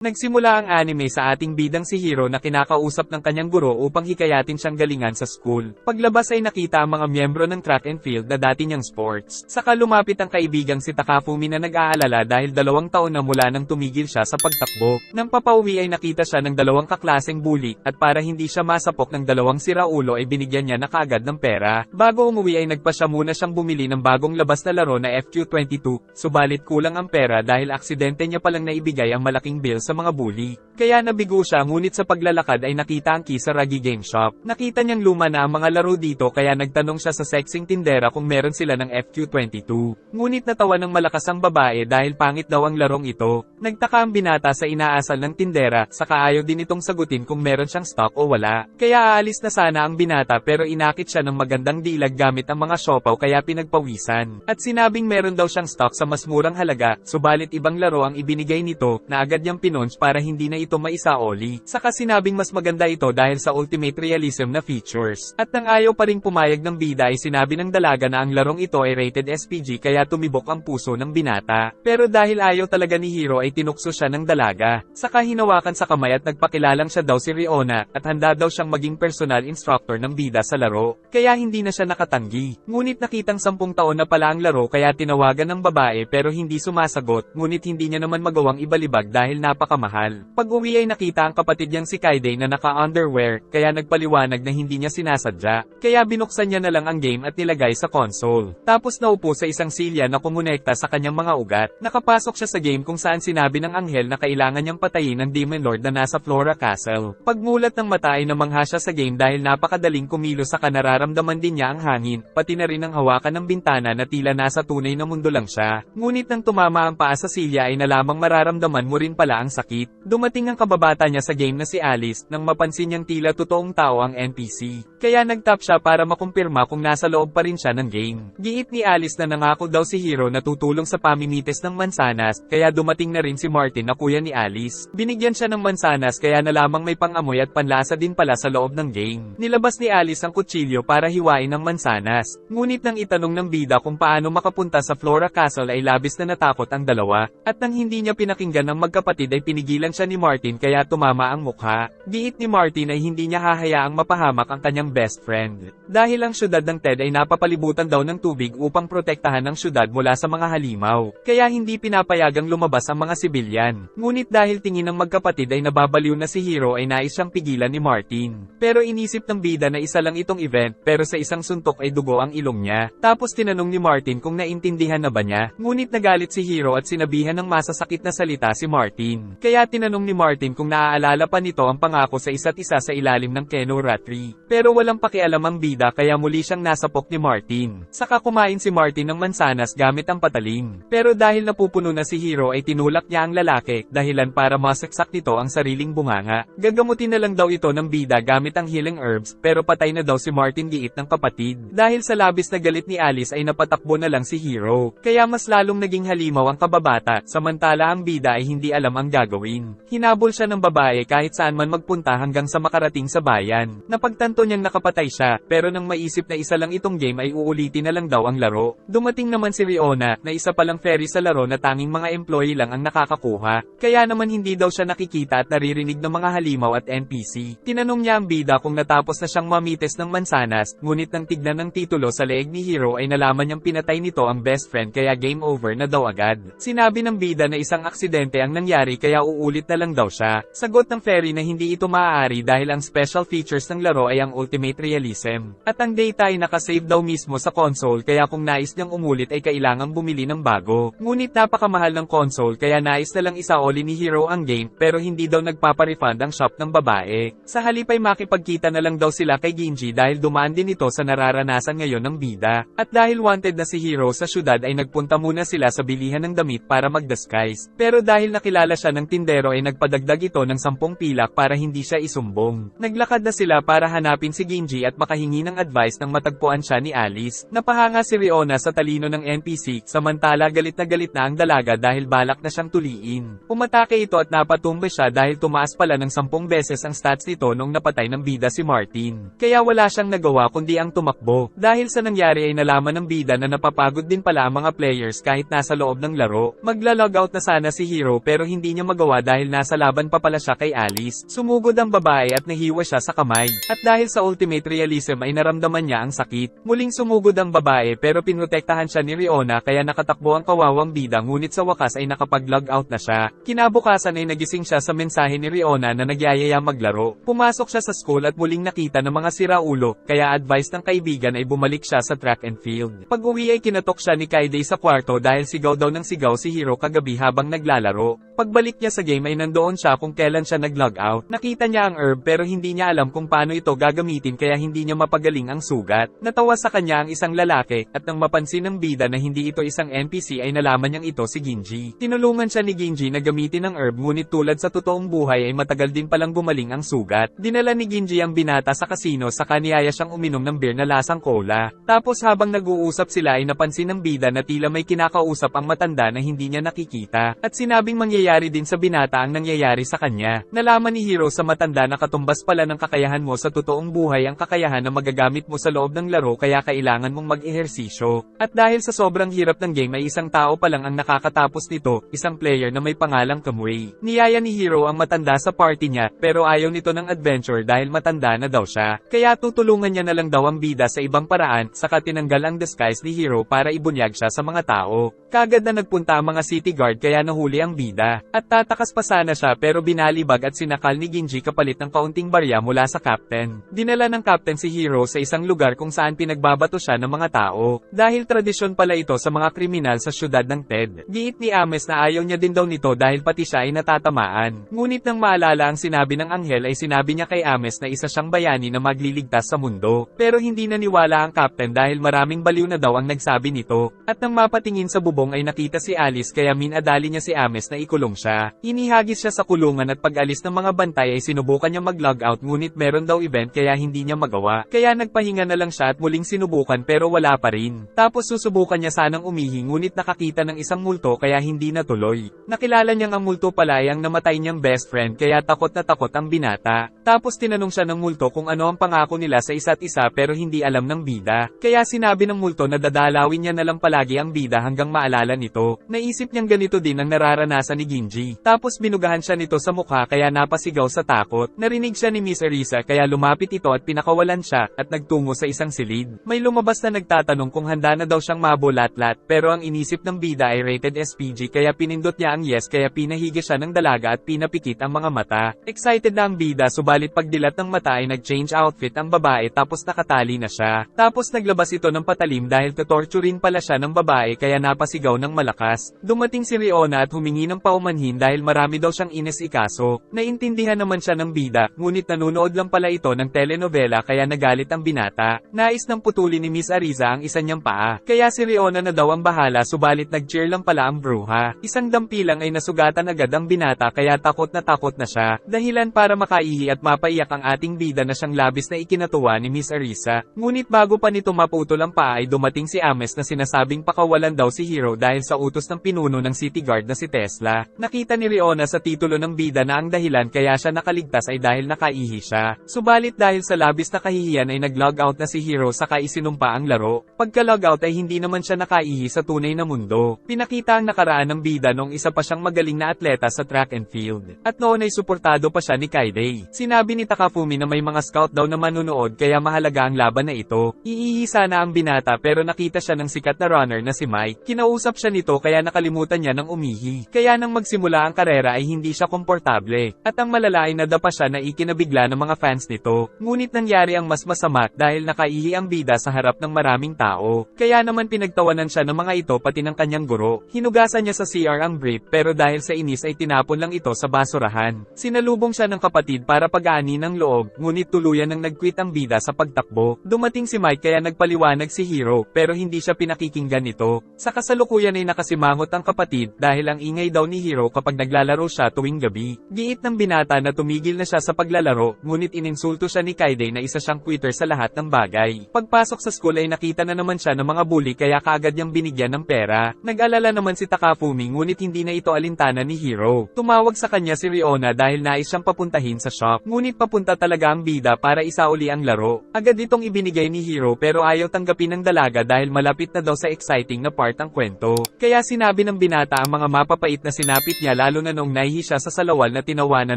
Nagsimula ang anime sa ating bidang si Hiro na kinakausap ng kanyang guro upang hikayatin siyang galingan sa school. Paglabas ay nakita ang mga miyembro ng track and field na dati niyang sports. Saka lumapit ang kaibigang si Takafumi na nag-aalala dahil 2 taon na mula nang tumigil siya sa pagtakbo. Nang papauwi ay nakita siya ng 2 kaklaseng bully, at para hindi siya masapok ng 2 siraulo ay binigyan niya na kaagad ng pera. Bago umuwi ay nagpasya muna siyang bumili ng bagong labas na laro na FQ22, subalit kulang ang pera dahil aksidente niya palang naibigay ang malaking bill sa mga bully. Kaya nabigo siya ngunit sa paglalakad ay nakita ang key sa Ragi Game Shop. Nakita niyang luma na ang mga laro dito kaya nagtanong siya sa sexing tindera kung meron sila ng FQ22. Ngunit natawa ng malakas ang babae dahil pangit daw ang larong ito. Nagtaka ang binata sa inaasal ng tindera, saka ayaw din itong sagutin kung meron siyang stock o wala. Kaya aalis na sana ang binata pero inakit siya ng magandang dilag gamit ang mga siopaw kaya pinagpawisan. At sinabing meron daw siyang stock sa mas murang halaga, subalit ibang laro ang ibinigay nito na agad niyang pinunch para hindi na ito maisaoli. Saka sinabing mas maganda ito dahil sa ultimate realism na features. At nang ayaw pa ring pumayag ng bida ay sinabi ng dalaga na ang larong ito ay rated SPG kaya tumibok ang puso ng binata. Pero dahil ayaw talaga ni Hiro ay tinukso siya ng dalaga. Saka hinawakan sa kamay at nagpakilalang siya daw si Riona at handa daw siyang maging personal instructor ng bida sa laro. Kaya hindi na siya nakatanggi. Ngunit nakitang 10 taon na pala ang laro kaya tinawagan ng babae pero hindi sumasagot, ngunit hindi niya naman magawang ibalibag dahil napakamahal. Pag-uwi ay nakita ang kapatid niyang si Kaide na naka-underwear, kaya nagpaliwanag na hindi niya sinasadya. Kaya binuksan niya na lang ang game at nilagay sa console. Tapos naupo sa isang silya na kumonekta sa kanyang mga ugat. Nakapasok siya sa game kung saan sinabi ng anghel na kailangan niyang patayin ang Demon Lord na nasa Flora Castle. Pagmulat ng mata ay namangha siya sa game dahil napakadaling kumilos saka nararamdaman din niya ang hangin, pati na rin ang hawakan ng bintana na tila nasa tunay na mundo lang siya. Ngunit nang tumama ang paa sa silya ay nalamang mararamdaman mo rin pala ang sakit. Dumating ang kababata niya sa game na si Alice nang mapansin niyang tila totoong tao ang NPC. Kaya nagtap siya para makumpirma kung nasa loob pa rin siya ng game. Giit ni Alice na nangako daw si Hiro na tutulong sa pamimites ng mansanas, kaya dumating na rin si Martin na kuya ni Alice. Binigyan siya ng mansanas kaya nalamang may pang-amoy at panlasa din pala sa loob ng game. Nilabas ni Alice ang kutsilyo para hiwain ang mansanas. Ngunit nang itanong ng bida kung paano makapunta sa Flora Castle ay labis na natakot ang dalawa. At nang hindi niya pinakinggan ng magkapatid ay pinigilan siya ni Martin kaya tumama ang mukha. Giit ni Martin ay hindi niya hahayaang mapahamak ang kanyang best friend. Dahil ang syudad ng Ted ay napapalibutan daw ng tubig upang protektahan ang syudad mula sa mga halimaw. Kaya hindi pinapayagang lumabas ang mga sibilyan. Ngunit dahil tingin ng magkapatid ay nababaliw na si Hiro ay nais siyang pigilan ni Martin. Pero inisip ng bida na isa lang itong event pero sa isang suntok ay dugo ang ilong niya. Tapos tinanong ni Martin kung naintindihan na ba niya. Ngunit nagalit si Hiro at sinabihan ng masasakit na salita si Martin. Kaya tinanong ni Martin kung naaalala pa nito ang pangako sa isa't isa sa ilalim ng Kenora Tree. Pero walang pakialam ang bida kaya muli siyang nasapok ni Martin. Saka kumain si Martin ng mansanas gamit ang patalim. Pero dahil napupuno na si Hiro ay tinulak niya ang lalaki, dahilan para masaksak nito ang sariling bunganga. Gagamutin na lang daw ito ng bida gamit ang healing herbs, pero patay na daw si Martin giit ng kapatid. Dahil sa labis na galit ni Alice ay napatakbo na lang si Hiro. Kaya mas lalong naging halimaw ang kababata, samantala ang bida ay hindi alam ang gagawin. Hinabol siya ng babae kahit saan man magpunta hanggang sa makarating sa bayan. Napagtanto niyang nakapatay siya, pero nang maisip na isa lang itong game ay uulitin na lang daw ang laro. Dumating naman si Riona, na isa palang fairy sa laro na tanging mga employee lang ang nakakakuha. Kaya naman hindi daw siya nakikita at naririnig ng mga halimaw at NPC. Tinanong niya ang bida kung natapos na siyang mamites ng mansanas, ngunit nang tignan ng titulo sa leeg ni Hiro ay nalaman niyang pinatay nito ang best friend kaya game over na daw agad. Sinabi ng bida na isang aksidente ang nangyari kaya uulit na lang daw siya. Sagot ng fairy na hindi ito maaari dahil ang special features ng laro ay ang ultimate realism. At ang data ay nakasave daw mismo sa console kaya kung nais niyang umulit ay kailangang bumili ng bago. Ngunit napakamahal ng console kaya nais na lang isaoli ni Hiro ang game pero hindi daw nagpaparefund ang shop ng babae. Sa halip ay makipagkita na lang daw sila kay Ginji dahil dumaan din ito sa nararanasan ngayon ng bida. At dahil wanted na si Hiro sa syudad ay nagpunta muna sila sa bilihan ng damit para mag-disguise. Pero dahil nakilala siya ng tindero ay nagpadagdag ito ng 10 pilak para hindi siya isumbong. Naglakad na sila para hanapin si Ginji at makahingi ng advice nang matagpuan siya ni Alice. Napahanga si Riona sa talino ng NPC, samantala galit na ang dalaga dahil balak na siyang tuliin. Umatake ito at napatumba siya dahil tumaas pala ng 10 beses ang stats nito nung napatay ng bida si Martin. Kaya wala siyang nagawa kundi ang tumakbo. Dahil sa nangyari ay nalaman ng bida na napapagod din pala ang mga players kahit nasa loob ng laro. Magla-logout na sana si Hiro pero hindi niya magawa dahil nasa kalaban pa pala siya kay Alice. Sumugod ang babae at nahiwa siya sa kamay. At dahil sa ultimate realism ay naramdaman niya ang sakit. Muling sumugod ang babae pero pinrotektahan siya ni Riona kaya nakatakbo ang kawawang bida ngunit sa wakas ay nakapag-log out na siya. Kinabukasan ay nagising siya sa mensahe ni Riona na nagyayaya maglaro. Pumasok siya sa school at muling nakita ng mga siraulo, kaya advice ng kaibigan ay bumalik siya sa track and field. Pag-uwi ay kinatok siya ni Kaide sa kwarto dahil sigaw daw ng sigaw si Hiro kagabi habang naglalaro. Pagbalik niya sa game ay nandoon siya kung kailan siya nag-log out. Nakita niya ang herb pero hindi niya alam kung paano ito gagamitin kaya hindi niya mapagaling ang sugat. Natawa sa kanya ang isang lalaki, at nang mapansin ng bida na hindi ito isang NPC ay nalaman niyang ito si Ginji. Tinulungan siya ni Ginji na gamitin ang herb ngunit tulad sa totoong buhay ay matagal din palang gumaling ang sugat. Dinala ni Ginji ang binata sa kasino saka niyaya siyang uminom ng beer na lasang cola. Tapos habang nag-uusap sila ay napansin ng bida na tila may kinakausap ang matanda na hindi niya nakikita. At sinabing mangyayari din sa binata ang nangyayari sa kanya. Nalaman ni Hiro sa matanda na katumbas pala ng kakayahan mo sa totoong buhay ang kakayahan na magagamit mo sa loob ng laro kaya kailangan mong mag-ehersisyo. At dahil sa sobrang hirap ng game ay isang tao pa lang ang nakakatapos nito, isang player na may pangalang Kamui. Niyaya ni Hiro ang matanda sa party niya pero ayaw nito ng adventure dahil matanda na daw siya. Kaya tutulungan niya na lang daw ang bida sa ibang paraan saka tinanggal ang disguise ni Hiro para ibunyag siya sa mga tao. Kagad na nagpunta ang mga city guard kaya nahuli ang bida. At tatakas pa sana siya pero binalibag at sinakal ni Ginji kapalit ng kaunting barya mula sa captain. Dinala ng captain si Hiro sa isang lugar kung saan pinagbabato siya ng mga tao. Dahil tradisyon pala ito sa mga kriminal sa syudad ng Ted. Giit ni Ames na ayaw niya din daw nito dahil pati siya ay natatamaan. Ngunit nang maalala ang sinabi ng anghel ay sinabi niya kay Ames na isa siyang bayani na magliligtas sa mundo. Pero hindi naniwala ang captain dahil maraming baliw na daw ang nagsabi nito. At nang mapatingin sa bubong ay nakita si Alice kaya minadali niya si Ames na ikulong siya. Inihagis siya sa kulungan at pag-alis ng mga bantay ay sinubukan niya mag-log out ngunit meron daw event kaya hindi niya magawa. Kaya nagpahinga na lang siya at muling sinubukan pero wala pa rin. Tapos susubukan niya sanang umihi ngunit nakakita ng isang multo kaya hindi natuloy. Nakilala niyang ang multo pala ay ang namatay niyang best friend kaya takot na takot ang binata. Tapos tinanong siya ng multo kung ano ang pangako nila sa isa't isa pero hindi alam ng bida. Kaya sinabi ng multo na dadalawin niya na lang palagi ang bida hanggang maalala nito. Naisip niyang ganito din ang nararanasan ni Ginji. Tapos binugahan siya nito sa mukha kaya napasigaw sa takot. Narinig siya ni Miss Arisa kaya lumapit ito at pinakawalan siya at nagtungo sa isang silid. May lumabas na nagtatanong kung handa na daw siyang mabulat-lat pero ang inisip ng bida ay rated SPG kaya pinindot niya ang yes kaya pinahigi siya ng dalaga at pinapikit ang mga mata. Excited na ang bida subalit pagdilat ng mata ay nag-change outfit ang babae tapos nakatali na siya. Tapos naglabas ito ng patalim dahil tutorturin pala siya ng babae kaya napasigaw ng malakas. Dumating si Riona at humingi ng paumanhin dahil marami daw siyang inesikaso. Naintindihan naman siya ng bida, ngunit nanunood lang pala ito ng telenovela kaya nagalit ang binata. Nais nang putulin ni Miss Ariza ang isa niyang paa. Kaya si Riona na daw ang bahala subalit nag-cheer lang pala ang bruha. Isang dampilang ay nasugatan agad ang binata kaya takot na siya. Dahilan para makaihi at mapaiyak ang ating bida na siyang labis na ikinatuwa ni Miss Arisa. Ngunit bago pa nito maputol ang paa ay dumating si Ames na sinasabing pakawalan daw si Hiro dahil sa utos ng pinuno ng city guard na si Tesla. Nakita ni Riona sa titulo ng bida na ang dahilan kaya siya nakaligtas ay dahil nakaihi siya. Subalit dahil sa labis na kahihiyan ay nag-log out na si Hiro saka isinumpa ang laro. Pagka-log out ay hindi naman siya nakaihi sa tunay na mundo. Pinakita ang nakaraan ng bida nung isa pa siyang magaling na atleta sa track and field. At noon ay suportado pa siya ni Kaide. Sinabi ni Takafumi na may mga scout daw na manunood kaya mahalaga ang laban na ito. Iihi sana ang binata pero nakita siya ng sikat na runner na si Mike. Kinausap siya nito kaya nakalimutan niya ng umihi. Kaya nang magsimula ang karera ay hindi siya komportable. At ang malala ay nadapa siya na ikinabigla ng mga fans nito. Ngunit nangyari ang mas masama dahil nakaihi ang bida sa harap ng maraming tao. Kaya naman pinagtawanan siya ng mga ito pati ng kanyang guro. Hinugasan niya sa CR ang brief pero dahil sa inis ay tinapon lang ito sa basurahan. Sinalubong siya ng kapatid para pag-aani ng loob, ngunit tuluyan nang nag-quit ang bida sa pagtakbo. Dumating si Mike kaya nagpaliwanag si Hiro pero hindi siya pinakikinggan nito. Sa kasalukuyan ay nakasimangot ang kapatid dahil ang ingay daw ni Hiro kapag naglalaro siya tuwing gabi. Giit ng binata na tumigil na siya sa paglalaro, ngunit ininsulto siya ni Kaide na isa siyang quitter sa lahat ng bagay. Pagpasok sa school ay nakita na naman siya ng mga bully kaya kaagad niyang binigyan ng pera. Nag-alala naman si Takafumi ngunit hindi na ito alintana ni Hiro. Tumawag sa kanya si Riona dahil nais siyang papuntahin sa shop. Ngunit papunta talaga ang bida para isauli ang laro. Agad itong ibinigay ni Hiro pero ayaw tanggapin ng dalaga dahil malapit na daw sa exciting na part ang kwento. Kaya sinabi ng binata ang mga mapapait na sinapit niya lalo na nung nahihiya naiihi siya sa salawal na tinawanan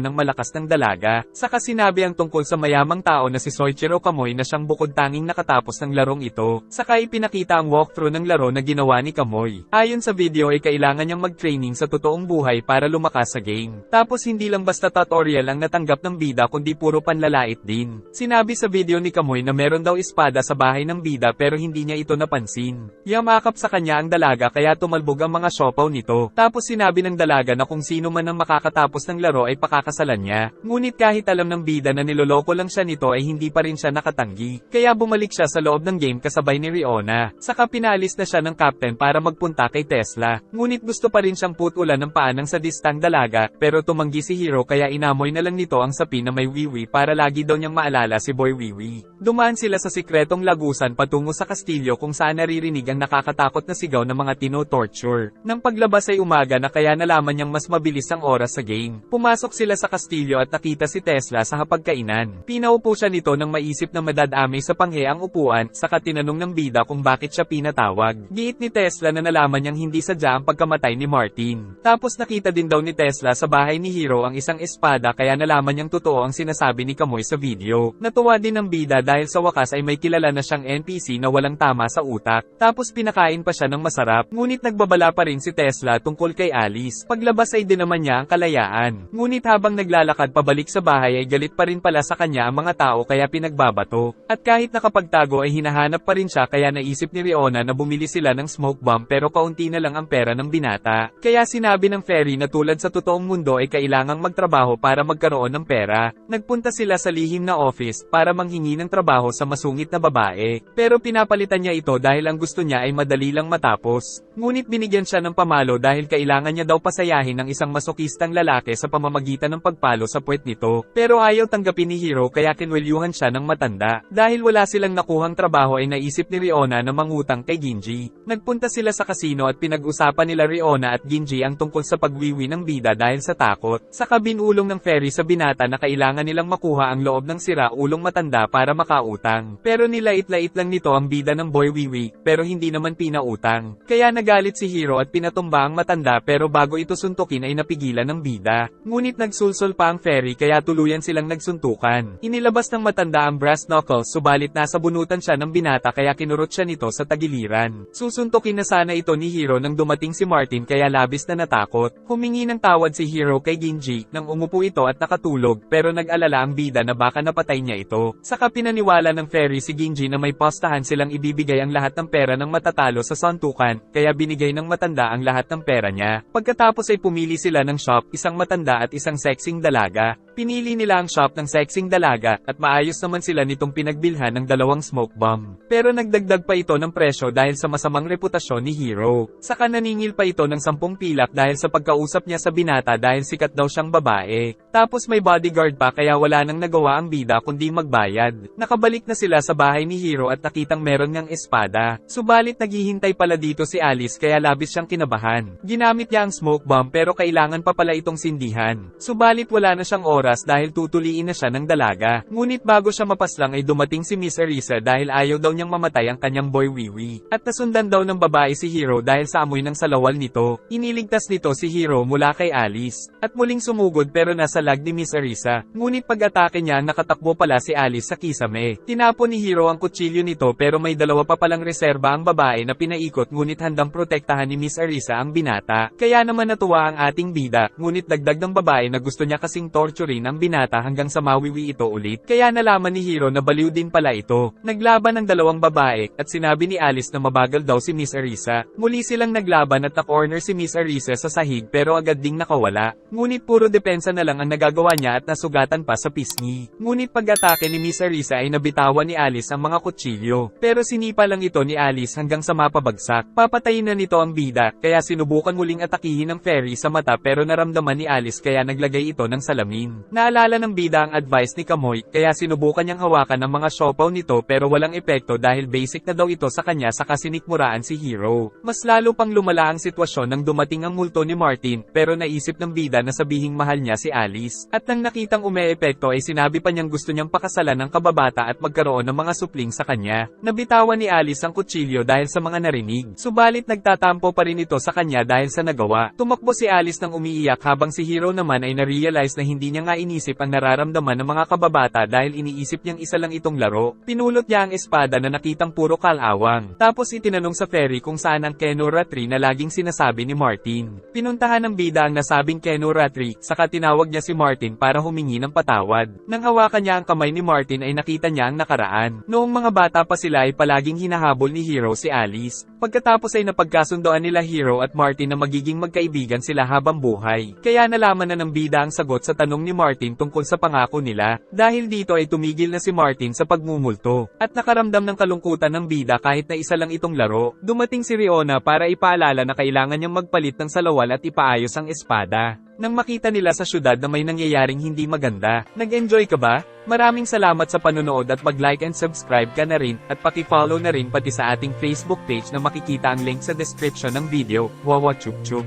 ng malakas ng dalaga. Saka sinabi ang tungkol sa mayamang tao na si Soichiro Kamui na siyang bukod tanging nakatapos ng larong ito. Saka ipinakita ang walkthrough ng laro na ginawa ni Kamui. Ayon sa video ay kailangan niyang mag-training sa totoong buhay para lumakas sa game. Tapos hindi lang basta tutorial ang natanggap ng bida kundi puro panlalait din. Sinabi sa video ni Kamui na meron daw espada sa bahay ng bida pero hindi niya ito napansin. Yamakap sa kanya ang dalaga kaya tumalbog ang mga siopaw nito. Tapos sinabi ng dalaga na kung sino man ang makakatapos ng laro ay pakakasalan niya. Ngunit kahit alam ng bida na niloloko lang siya nito ay hindi pa rin siya nakatanggi. Kaya bumalik siya sa loob ng game kasabay ni Riona. Saka pinalis na siya ng captain para magpunta kay Tesla. Ngunit gusto pa rin siyang putulan ng paa ng sadistang dalaga, pero tumanggi si Hiro kaya inamoy na lang nito ang sapi na may wiwi para lagi daw niyang maalala si Boy Wiwi. Dumaan sila sa sikretong lagusan patungo sa kastilyo kung saan naririnig ang nakakatakot na sigaw ng mga tino-torture. Nang paglabas ay umaga na kaya nalaman niyang mas mabilis ang oras sa game. Pumasok sila sa kastilyo at nakita si Tesla sa hapagkainan. Pinaupo siya nito nang maisip na madadamay sa panghe ang upuan, saka tinanong ng bida kung bakit siya pinatawag. Giit ni Tesla na nalaman niyang hindi sadya ang pagkamatay ni Martin. Tapos nakita din daw ni Tesla sa bahay ni Hiro ang isang espada kaya nalaman niyang totoo ang sinasabi ni Kamui sa video. Natuwa din ang bida dahil sa wakas ay may kilala na siyang NPC na walang tama sa utak. Tapos pinakain pa siya ng masarap. Ngunit nagbabala pa rin si Tesla tungkol kay Alice. Paglabas ay dinaman niya ang kalayaan. Ngunit habang naglalakad pabalik sa bahay ay galit pa rin pala sa kanya ang mga tao kaya pinagbabato. At kahit nakapagtago ay hinahanap pa rin siya kaya naisip ni Riona na bumili sila ng smoke bomb pero kaunti na lang ang pera ng binata. Kaya sinabi ng fairy na tulad sa totoong mundo ay kailangang magtrabaho para magkaroon ng pera. Nagpunta sila sa lihim na office para manghingi ng trabaho sa masungit na babae. Pero pinapalitan niya ito dahil ang gusto niya ay madali lang matapos. Ngunit binigyan siya ng pamalo dahil kailangan niya daw pasayahin ng isang masokistang lalaki sa pamamagitan ng pagpalo sa puwet nito. Pero ayaw tanggapin ni Hiro kaya kinwelyuhan siya ng matanda. Dahil wala silang nakuhang trabaho ay naisip ni Riona na mangutang kay Ginji. Nagpunta sila sa kasino at pinag-usapan nila Riona at Ginji ang tungkol sa pagwiwi ng bida dahil sa takot. Sa kabinulong ng fairy sa binata na kailangan nilang makuha ang loob ng sira-ulong matanda para makautang. Pero nilait-lait lang nito ang bida ng Boy Wiwi, pero hindi naman pinautang. Kaya nagalit si Hiro at pinatumba ang matanda pero bago ito suntukin ay napigilan ng bida. Ngunit nagsulsol pa ang fairy kaya tuluyan silang nagsuntukan. Inilabas ng matanda ang brass knuckles subalit nasa bunutan siya ng binata kaya kinurot siya nito sa tagiliran. Susuntukin na sana ito ni Hiro nang dumating si Martin kaya labis na natakot. Humingi ng tawad si Hiro kay Ginji nang umupo ito at nakatulog pero nag-alala ang bida na baka napatay niya ito. Saka pinaniwala ng fairy si Ginji na may postahan silang ibibigay ang lahat ng pera ng matatalo sa suntukan kaya binigay ng matanda ang lahat ng pera niya. Pagkatapos ay pumili sila ng shop, isang matanda at isang sexing dalaga. Pinili nila ang shop ng sexing dalaga at maayos naman sila nitong pinagbilhan ng 2 smoke bomb. Pero nagdagdag pa ito ng presyo dahil sa masamang reputasyon ni Hiro. Saka naningil pa ito ng 10 pilak dahil sa pagkausap niya sa binata dahil sikat daw siyang babae. Tapos may bodyguard pa kaya wala nang nagawa ang bida kundi magbayad. Nakabalik na sila sa bahay ni Hiro at nakitang meron ngang espada. Subalit naghihintay pala dito si Alice kaya labis siyang kinabahan. Ginamit niya ang smoke bomb pero kailangan pa pala itong sindihan. Subalit wala na siyang oras dahil tutuliin na siya ng dalaga. Ngunit bago siya mapaslang ay dumating si Miss Arisa dahil ayaw daw niyang mamatay ang kanyang Boy Wiwi. At nasundan daw ng babae si Hiro dahil sa amoy ng salawal nito. Iniligtas nito si Hiro mula kay Alice. At muling sumugod pero nasa lag ni Miss Arisa. Ngunit pag-atake niya nakatakbo pala si Alice sa kisame. Tinapon ni Hiro ang kutsilyo nito pero may 2 pa palang reserba ang babae na pinaikot ngunit handang protektahan ni Miss Arisa ang binata. Kaya naman natuwa ang ating bida, ngunit dagdag ng babae na gusto niya kasing torturin ang binata hanggang sa mawiwi ito ulit. Kaya nalaman ni Hiro na baliw din pala ito. Naglaban ang 2 babae, at sinabi ni Alice na mabagal daw si Miss Arisa. Muli silang naglaban at na-corner si Miss Arisa sa sahig pero agad ding nakawala. Ngunit puro depensa na lang ang nagagawa niya at nasugatan pa sa pisngi. Ngunit pag-atake ni Miss Arisa ay nabitawan ni Alice ang mga kutsilyo. Pero sinipa lang ito ni Alice hanggang sa mapabagsak. Papatayin na nito ang bida, kaya sinubukan muling atakihin ng fairy sa mata pero naramdaman ni Alice kaya naglagay ito ng salamin. Naalala ng bida ang advice ni Kamoy, kaya sinubukan niyang hawakan ang mga siopaw nito pero walang epekto dahil basic na daw ito sa kanya sa kasinikmuraan si Hero. Mas lalo pang lumala ang sitwasyon nang dumating ang multo ni Martin, pero naisip ng bida na sabihing mahal niya si Alice. At nang nakitang umeepekto ay sinabi pa niyang gusto niyang pakasalan ng kababata at magkaroon ng mga supling sa kanya. Nabitawan ni Alice ang kutsilyo dahil sa mga narinig. Subalit nagtatampo pa rin ito sa kanya dahil sa nagawa. Tumakbo si Alice nang umiiyak habang si Hero naman ay na-realize na hindi niya nga inisip ang nararamdaman ng mga kababata dahil iniisip niyang isa lang itong laro. Pinulot niya ang espada na nakitang puro kalawang. Tapos itinanong sa ferry kung saan ang Kenora Tree na laging sinasabi ni Martin. Pinuntahan ng bida ang nasabing Kenora Tree, saka tinawag niya si Martin para humingi ng patawad. Nang hawakan niya ang kamay ni Martin ay nakita niya ang nakaraan. Noong mga bata pa sila ay palaging hinahabol ni Hero si Alice. Pagkatapos ay napagkasundoan nila Hero at Martin na magiging magkaibigan sila habang buhay. Kaya nalaman na ng bida ang sagot sa tanong ni Martin tungkol sa pangako nila. Dahil dito ay tumigil na si Martin sa pagmumulto. At nakaramdam ng kalungkutan ng bida kahit na isa lang itong laro. Dumating si Riona para ipaalala na kailangan niyang magpalit ng salawal at ipaayos ang espada. Nang makita nila sa syudad na may nangyayaring hindi maganda, nag-enjoy ka ba? Maraming salamat sa panonood at mag-like and subscribe ka na rin, at paki-follow na rin pati sa ating Facebook page na makikita ang link sa description ng video. Wawa chup chup.